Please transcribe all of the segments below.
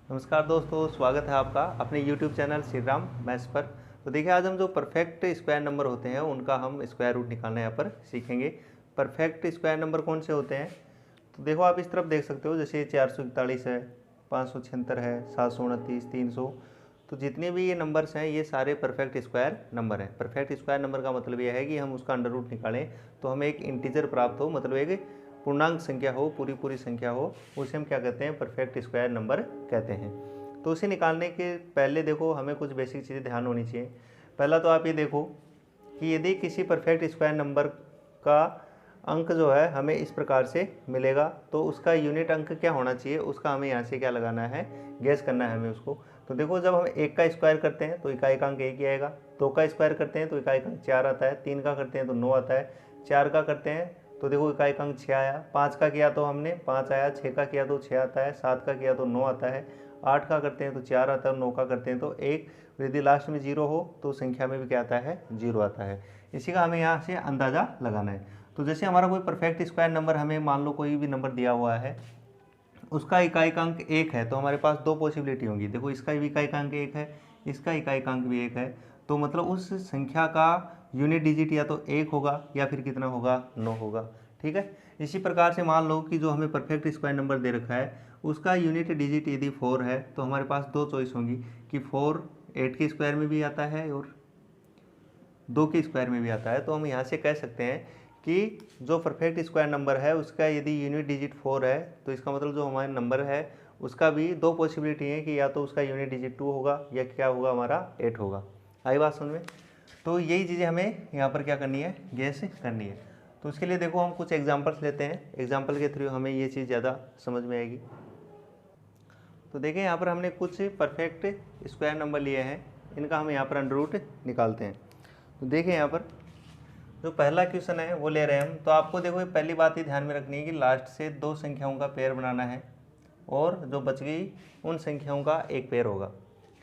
नमस्कार दोस्तों, स्वागत है आपका अपने YouTube channel Shri Ram maths पर। तो देखिए, आज हम जो परफेक्ट स्क्वायर नंबर होते हैं उनका हम स्क्वायर रूट निकालना यहाँ पर सीखेंगे। परफेक्ट स्क्वायर नंबर कौन से होते हैं? तो देखो, आप इस तरफ देख सकते हो, जैसे 441 है, 576 है, 729, 300। तो जितने भी ये नंबर्स हैं ये सारे परफेक्ट स्क्वायर नंबर हैं। परफेक्ट स्क्वायर नंबर का मतलब यह है कि हम उसका अंडर रूट निकालें तो हमें एक इंटीजर प्राप्त हो, मतलब एक पूर्णांक संख्या हो, पूरी संख्या हो, उसे हम क्या कहते हैं? परफेक्ट स्क्वायर नंबर कहते हैं। तो उसे निकालने के पहले देखो, हमें कुछ बेसिक चीज़ें ध्यान होनी चाहिए। पहला तो आप ये देखो कि यदि किसी परफेक्ट स्क्वायर नंबर का अंक जो है हमें इस प्रकार से मिलेगा तो उसका यूनिट अंक क्या होना चाहिए, उसका हमें यहाँ से क्या लगाना है, गैस करना है हमें उसको। तो देखो, जब हम 1 का स्क्वायर करते हैं तो इकाई का अंक 1 ही आएगा, 2 का स्क्वायर करते हैं तो इकाई का अंक 4 आता है, 3 का करते हैं तो 9 आता है, 4 का करते हैं तो देखो इकाई का अंक 6 आया, 5 का किया तो हमने 5 आया, 6 का किया तो 6 आता है, 7 का किया तो 9 आता है, 8 का करते हैं तो 4 आता है, 9 का करते हैं तो 1। यदि लास्ट में 0 हो तो संख्या में भी क्या आता है? 0 आता है। इसी का हमें यहाँ से अंदाज़ा लगाना है। तो जैसे हमारा कोई परफेक्ट स्क्वायर नंबर, हमें मान लो कोई भी नंबर दिया हुआ है, उसका इकाई का अंक 1 है, तो हमारे पास दो पॉसिबिलिटी होंगी। देखो, इसका भी इकाई का अंक 1 है, इसका इकाई का अंक भी 1 है, तो मतलब उस संख्या का यूनिट डिजिट या तो 1 होगा या फिर कितना होगा? 9 होगा। ठीक है। इसी प्रकार से मान लो कि जो हमें परफेक्ट स्क्वायर नंबर दे रखा है उसका यूनिट डिजिट यदि 4 है तो हमारे पास दो चॉइस होंगी कि 4 8 के स्क्वायर में भी आता है और 2 के स्क्वायर में भी आता है। तो हम यहाँ से कह सकते हैं कि जो परफेक्ट स्क्वायर नंबर है उसका यदि यूनिट डिजिट 4 है तो इसका मतलब जो हमारा नंबर है उसका भी दो पॉसिबिलिटी है कि या तो उसका यूनिट डिजिट 2 होगा या क्या होगा, हमारा 8 होगा। आई बात समझ में? तो यही चीज़ें हमें यहाँ पर क्या करनी है, गैस करनी है। तो उसके लिए देखो, हम कुछ एग्जाम्पल्स लेते हैं, एग्जाम्पल के थ्रू हमें ये चीज़ ज़्यादा समझ में आएगी। तो देखें, यहाँ पर हमने कुछ परफेक्ट स्क्वायर नंबर लिए हैं, इनका हम यहाँ पर अंडर रूट निकालते हैं। तो देखें, यहाँ पर जो पहला क्वेश्चन है वो ले रहे हैं हम। तो आपको देखो, पहली बात ही ध्यान में रखनी है कि लास्ट से दो संख्याओं का पेयर बनाना है और जो बच गई उन संख्याओं का एक पेयर होगा।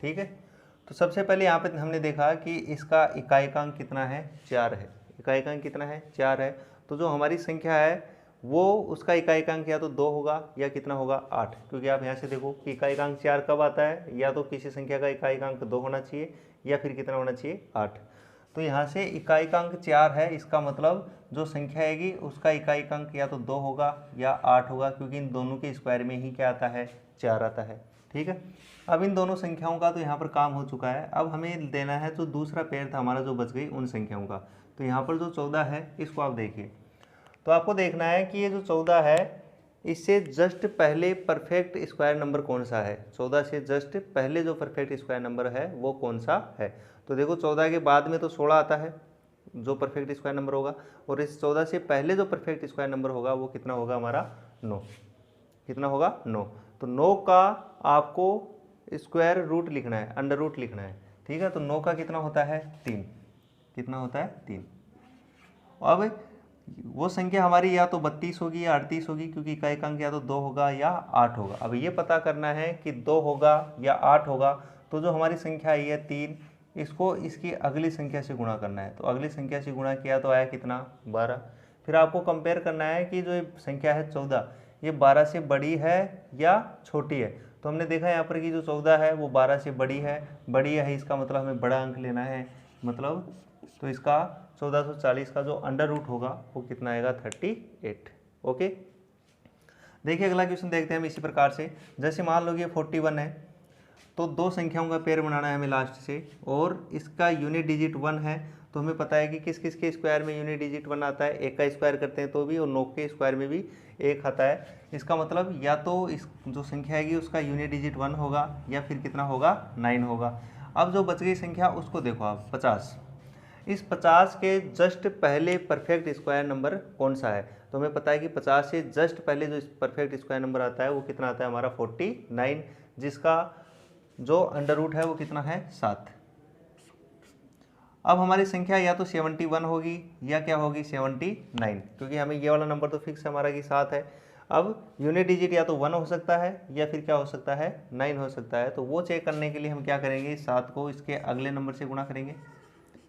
ठीक है। तो सबसे पहले यहाँ पे हमने देखा कि इसका इकाई का अंक कितना है? 4 है। इकाई का अंक कितना है? 4 है। तो जो हमारी संख्या है वो उसका इकाई का अंक या तो 2 होगा या कितना होगा? 8। क्योंकि आप यहाँ से देखो कि इकाई का अंक 4 कब आता है, या तो किसी संख्या का इकाई का अंक 2 होना चाहिए या फिर कितना होना चाहिए? 8। तो यहाँ से इकाई का अंक 4 है, इसका मतलब जो संख्या आएगी उसका इकाई का अंक या तो 2 होगा या 8 होगा, क्योंकि इन दोनों के स्क्वायर में ही क्या आता है? 4 आता है। ठीक है। अब इन दोनों संख्याओं का तो यहाँ पर काम हो चुका है। अब हमें देना है जो दूसरा पेयर था हमारा जो बच गई उन संख्याओं का। तो यहाँ पर जो 14 है इसको आप देखिए, तो आपको देखना है कि ये जो 14 है इससे जस्ट पहले परफेक्ट स्क्वायर नंबर कौन सा है? 14 से जस्ट पहले जो परफेक्ट स्क्वायर नंबर है वो कौन सा है? तो देखो, 14 के बाद में तो 16 आता है जो परफेक्ट स्क्वायर नंबर होगा, और इस 14 से पहले जो परफेक्ट स्क्वायर नंबर होगा वो कितना होगा? हमारा 9। कितना होगा? 9। तो 9 का आपको स्क्वायर रूट लिखना है, अंडर रूट लिखना है। ठीक है। तो 9 का कितना होता है? 3। कितना होता है? 3। अब वो संख्या हमारी या तो 32 होगी या 38 होगी, क्योंकि इकाई का अंक या तो 2 होगा या 8 होगा। अब ये पता करना है कि 2 होगा या 8 होगा, तो जो हमारी संख्या आई है 3, इसको इसकी अगली संख्या से गुणा करना है। तो अगली संख्या से गुणा किया तो आया कितना? 12। फिर आपको कंपेयर करना है कि जो संख्या है 14, ये 12 से बड़ी है या छोटी है। तो हमने देखा यहाँ पर कि जो 14 है वो 12 से बड़ी है, इसका मतलब हमें बड़ा अंक लेना है, मतलब तो इसका 1440 का जो अंडर रूट होगा वो कितना आएगा? 38। ओके। देखिए, अगला क्वेश्चन देखते हैं हम इसी प्रकार से। जैसे मान लो कि 41 है, तो दो संख्याओं का पेयर बनाना है हमें लास्ट से, और इसका यूनिट डिजिट 1 है। तो हमें पता है कि किस किस के स्क्वायर में यूनिट डिजिट 1 आता है? 1 का स्क्वायर करते हैं तो भी, और 9 के स्क्वायर में भी 1 आता है। इसका मतलब या तो इस जो संख्या आएगी उसका यूनिट डिजिट 1 होगा या फिर कितना होगा? 9 होगा। अब जो बच गई संख्या उसको देखो आप, 50। इस 50 के जस्ट पहले परफेक्ट स्क्वायर नंबर कौन सा है? तो हमें पता है कि 50 से जस्ट पहले जो परफेक्ट स्क्वायर नंबर आता है वो कितना आता है? हमारा 49, जिसका जो अंडर रूट है वो कितना है? 7। अब हमारी संख्या या तो 71 होगी या क्या होगी? 79, क्योंकि हमें ये वाला नंबर तो फिक्स हमारा कि 7 है। अब यूनिट डिजिट या तो 1 हो सकता है या फिर क्या हो सकता है? 9 हो सकता है। तो वो चेक करने के लिए हम क्या करेंगे? 7 को इसके अगले नंबर से गुणा करेंगे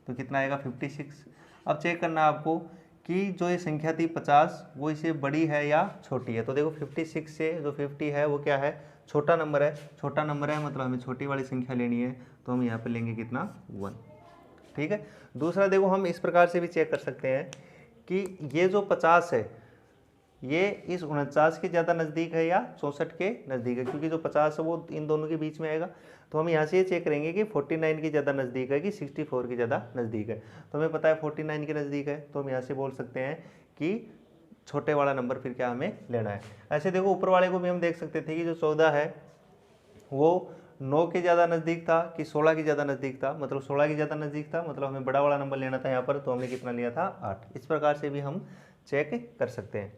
तो कितना आएगा? 56। अब चेक करना आपको कि जो ये संख्या थी 50 वो इससे बड़ी है या छोटी है। तो देखो 56 से जो 50 है वो क्या है, छोटा नंबर है। छोटा नंबर है मतलब हमें छोटी वाली संख्या लेनी है, तो हम यहाँ पे लेंगे कितना 1। ठीक है। दूसरा देखो हम इस प्रकार से भी चेक कर सकते हैं कि ये जो 50 है ये इस 49 के ज़्यादा नज़दीक है या 64 के नज़दीक है, क्योंकि जो 50 है वो इन दोनों के बीच में आएगा। तो हम यहाँ से ये चेक करेंगे कि 49 की ज़्यादा नज़दीक है कि 64 की ज़्यादा नज़दीक है। तो हमें पता है 49 के नज़दीक है, तो हम यहाँ से बोल सकते हैं कि छोटे वाला नंबर फिर क्या हमें लेना है। ऐसे देखो ऊपर वाले को भी हम देख सकते थे कि जो 14 है वो 9 के ज़्यादा नज़दीक था कि 16 के ज़्यादा नज़दीक था, मतलब 16 के ज़्यादा नज़दीक था, मतलब हमें बड़ा वाला नंबर लेना था यहाँ पर, तो हमने कितना लिया था 8। इस प्रकार से भी हम चेक कर सकते हैं।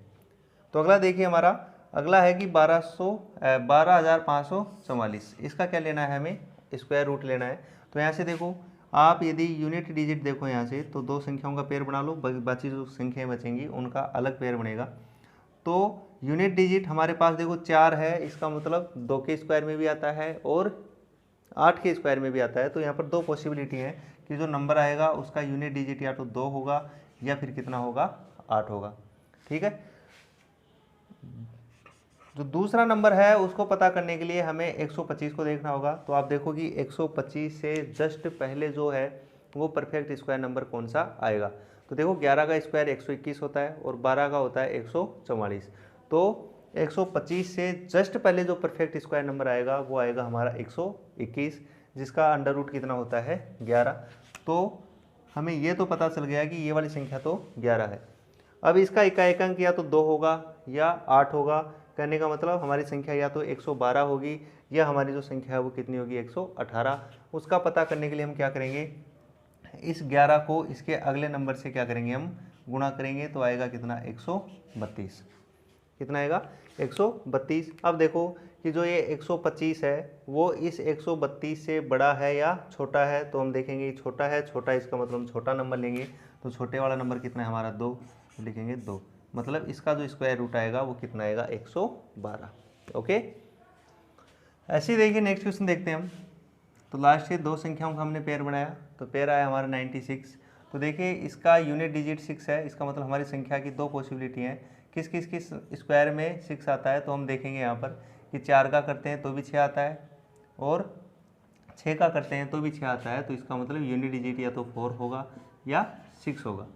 तो अगला देखिए हमारा अगला है कि 12,544, इसका क्या लेना है, हमें स्क्वायर रूट लेना है। तो यहाँ से देखो आप यदि यूनिट डिजिट देखो यहाँ से, तो दो संख्याओं का पेयर बना लो, बाकी जो संख्याएं बचेंगी उनका अलग पेयर बनेगा। तो यूनिट डिजिट हमारे पास देखो 4 है, इसका मतलब 2 के स्क्वायर में भी आता है और 8 के स्क्वायर में भी आता है। तो यहाँ पर दो पॉसिबिलिटी है कि जो नंबर आएगा उसका यूनिट डिजिट या तो 2 होगा या फिर कितना होगा 8 होगा। ठीक है। जो दूसरा नंबर है उसको पता करने के लिए हमें 125 को देखना होगा। तो आप देखो कि 125 से जस्ट पहले जो है वो परफेक्ट स्क्वायर नंबर कौन सा आएगा। तो देखो 11 का स्क्वायर 121 होता है और 12 का होता है 144। तो 125 से जस्ट पहले जो परफेक्ट स्क्वायर नंबर आएगा वो आएगा हमारा 121, जिसका अंडर रूट कितना होता है 11। तो हमें ये तो पता चल गया कि ये वाली संख्या तो 11 है। अब इसका इकाई अंक या तो 2 होगा या 8 होगा। कहने का मतलब हमारी संख्या या तो 112 होगी या हमारी जो संख्या है वो कितनी होगी 118। उसका पता करने के लिए हम क्या करेंगे, इस 11 को इसके अगले नंबर से क्या करेंगे, हम गुणा करेंगे, तो आएगा कितना 132। कितना आएगा 132। अब देखो कि जो ये 125 है वो इस 132 से बड़ा है या छोटा है, तो हम देखेंगे छोटा है। छोटा इसका मतलब हम छोटा नंबर लेंगे, तो छोटे वाला नंबर कितना है हमारा 2, लिखेंगे 2, मतलब इसका जो स्क्वायर रूट आएगा वो कितना आएगा 112। ओके। ऐसे ही देखिए नेक्स्ट क्वेश्चन देखते हैं हम। तो लास्ट के दो संख्याओं का हमने पेयर बनाया, तो पेयर आया हमारा 96। तो देखिए इसका यूनिट डिजिट 6 है, इसका मतलब हमारी संख्या की दो पॉसिबिलिटी हैं, किस किस किस स्क्वायर में 6 आता है। तो हम देखेंगे यहाँ पर कि 4 का करते हैं तो भी 6 आता है और 6 का करते हैं तो भी 6 आता है। तो इसका मतलब यूनिट डिजिट या तो 4 होगा या 6 होगा।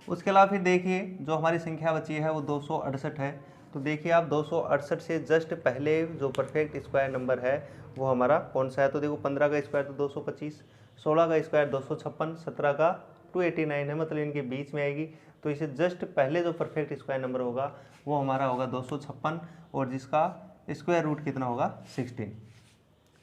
उसके अलावा फिर देखिए जो हमारी संख्या बची है वो 268 है। तो देखिए आप 268 से जस्ट पहले जो परफेक्ट स्क्वायर नंबर है वो हमारा कौन सा है। तो देखो 15 का स्क्वायर तो 225, 16 का स्क्वायर 256, 17 का 289 है, मतलब इनके बीच में आएगी। तो इसे जस्ट पहले जो परफेक्ट स्क्वायर नंबर होगा वो हमारा होगा 256 और जिसका स्क्वायर रूट कितना होगा 16।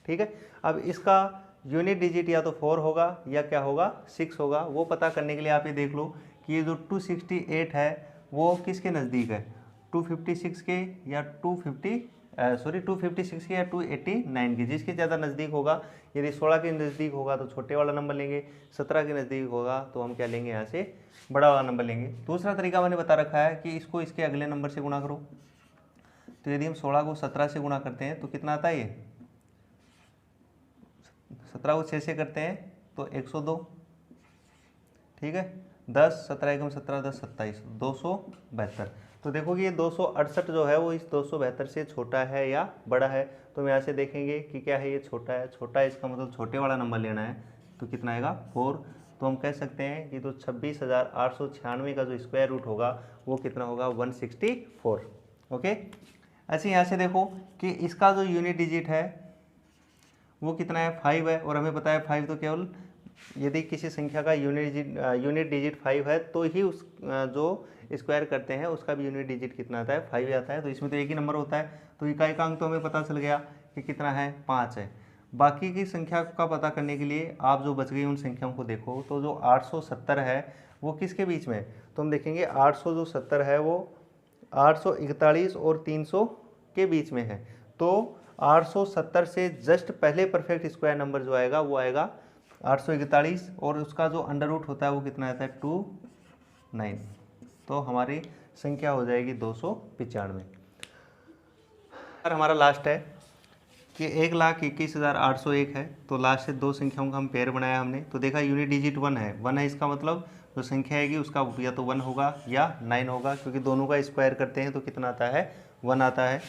ठीक है। अब इसका यूनिट डिजिट या तो 4 होगा या क्या होगा 6 होगा। वो पता करने के लिए आप ये देख लो कि ये जो 268 है वो किसके नज़दीक है, 256 के या 256 के या 289 के, जिसके ज़्यादा नज़दीक होगा। यदि 16 के नज़दीक होगा तो छोटे वाला नंबर लेंगे, 17 के नज़दीक होगा तो हम क्या लेंगे यहाँ से बड़ा वाला नंबर लेंगे। दूसरा तरीका मैंने बता रखा है कि इसको इसके अगले नंबर से गुणा करो। तो यदि हम 16 को 17 से गुणा करते हैं तो कितना आता है, ये 17 को 6 से करते हैं तो 102। ठीक है। 10 17 एकम 17 10 27 272। तो देखो कि ये 268 जो है वो इस 272 से छोटा है या बड़ा है। तो हम यहाँ से देखेंगे कि क्या है, ये छोटा है। छोटा है इसका मतलब छोटे वाला नंबर लेना है, तो कितना आएगा 4। तो हम कह सकते हैं कि तो 26,896 का जो स्क्वायर रूट होगा वो कितना होगा 164। ओके। ऐसे यहाँ से देखो कि इसका जो यूनिट डिजिट है वो कितना है 5 है, और हमें पता है 5 तो केवल यदि किसी संख्या का यूनिट डिजिट 5 है तो ही उस जो स्क्वायर करते हैं उसका भी यूनिट डिजिट कितना आता है 5 आता है। तो इसमें तो एक ही नंबर होता है। तो इकाई का अंक तो हमें पता चल गया कि कितना है 5 है। बाकी की संख्या का पता करने के लिए आप जो बच गई उन संख्याओं को देखो। तो जो 870 है वो किसके बीच में, तो हम देखेंगे 870 है वो 841 और 300 के बीच में है। तो 870 से जस्ट पहले परफेक्ट स्क्वायर नंबर जो आएगा वो आएगा 841 और उसका जो अंडर रूट होता है वो कितना आता है 29। तो हमारी संख्या हो जाएगी 295। और हमारा लास्ट है कि 1,21,801 है। तो लास्ट से दो संख्याओं का हम पेयर बनाया हमने। तो देखा यूनिट डिजिट 1 है, 1 है इसका मतलब जो संख्या आएगी उसका या तो 1 होगा या 9 होगा, क्योंकि दोनों का स्क्वायर करते हैं तो कितना आता है, 1 आता है।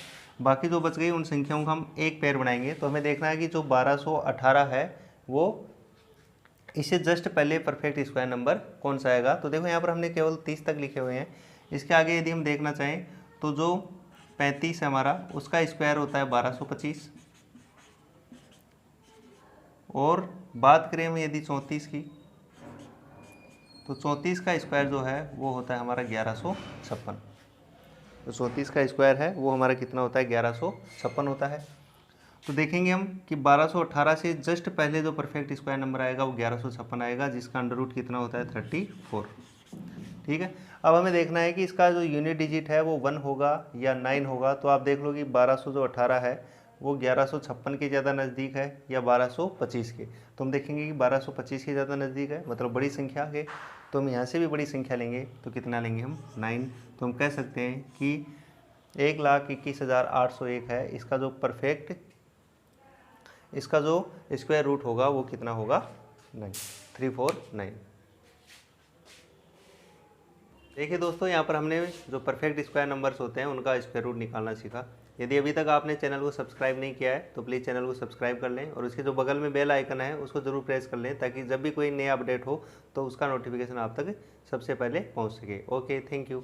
बाकी जो बच गई उन संख्याओं का हम एक पेयर बनाएंगे। तो हमें देखना है कि जो 1218 है वो इससे जस्ट पहले परफेक्ट स्क्वायर नंबर कौन सा आएगा। तो देखो यहाँ पर हमने केवल 30 तक लिखे हुए हैं। इसके आगे यदि हम देखना चाहें तो जो 35 है हमारा, उसका स्क्वायर होता है 1225। और बात करें हम यदि 34 की, तो 34 का स्क्वायर जो है वो होता है हमारा 1156। तो 34 का स्क्वायर है वो हमारा कितना होता है, 1156 होता है। तो देखेंगे हम कि 1218 से जस्ट पहले जो परफेक्ट स्क्वायर नंबर आएगा वो 1156 आएगा, जिसका अंडर रूट कितना होता है, 34। ठीक है। अब हमें देखना है कि इसका जो यूनिट डिजिट है वो 1 होगा या 9 होगा। तो आप देख लो कि 1218 है वो 1156 के ज़्यादा नज़दीक है या 1225 के। तो हम देखेंगे कि 1225 के ज़्यादा नज़दीक है, मतलब बड़ी संख्या है। तो हम यहाँ से भी बड़ी संख्या लेंगे तो कितना लेंगे हम, 9। तो हम कह सकते हैं कि 1,21,801 है इसका जो परफेक्ट, इसका जो स्क्वायर रूट होगा वो कितना होगा, 9, 349। देखिए दोस्तों, यहाँ पर हमने जो परफेक्ट स्क्वायर नंबर्स होते हैं उनका स्क्वायर रूट निकालना सीखा। यदि अभी तक आपने चैनल को सब्सक्राइब नहीं किया है तो प्लीज़ चैनल को सब्सक्राइब कर लें और उसके जो बगल में बेल आइकन है उसको ज़रूर प्रेस कर लें, ताकि जब भी कोई नया अपडेट हो तो उसका नोटिफिकेशन आप तक सबसे पहले पहुँच सके। Okay, thank you.